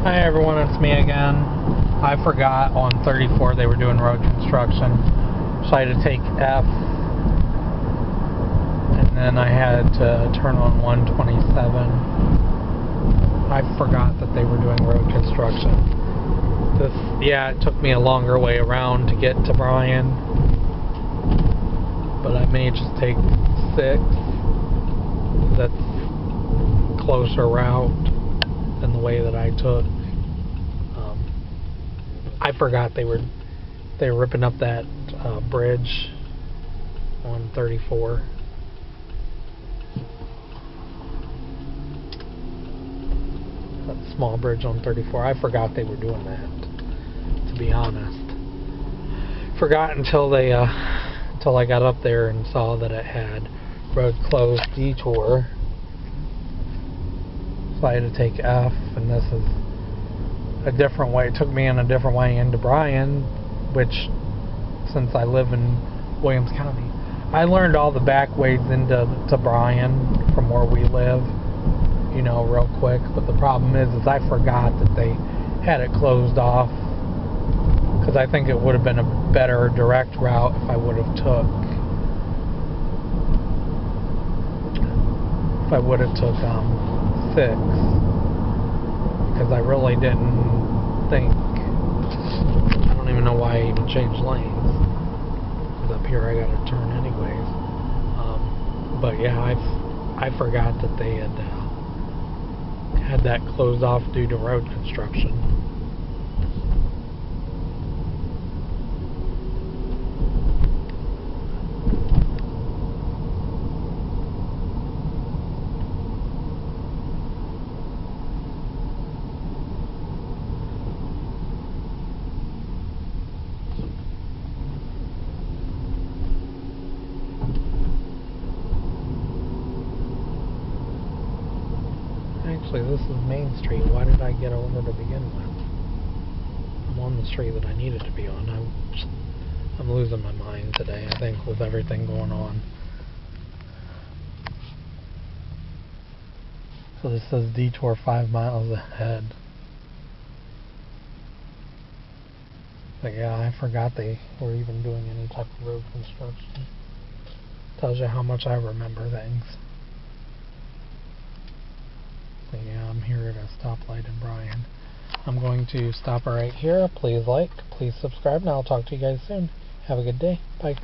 Hi everyone, it's me again. I forgot on 34 they were doing road construction, so I had to take F, and then I had to turn on 127. I forgot that they were doing road construction. It took me a longer way around to get to Bryan, but I may just take 6. That's a closer route than the way that I took. I forgot they were ripping up that bridge on 34. That small bridge on 34. I forgot they were doing that, to be honest. Forgot until I got up there and saw that it had road closed detour. So I had to take F, and this is a different way. It took me in a different way into Bryan, which, since I live in Williams County, I learned all the back ways into Bryan from where we live, real quick. But the problem is I forgot that they had it closed off, because I think it would have been a better direct route if I would have took 6, because I really didn't think. I don't even know why I even changed lanes, because up here I gotta turn anyways. But yeah, I forgot that they had that closed off due to road construction. Actually, this is Main Street. Why did I get over to begin with? I'm on the street that I needed to be on. I'm losing my mind today, I think, with everything going on. So this says detour 5 miles ahead. But yeah, I forgot they were even doing any type of road construction. Tells you how much I remember things. But yeah, I'm here at a stoplight in Bryan. I'm going to stop right here. Please like, please subscribe, and I'll talk to you guys soon. Have a good day. Bye.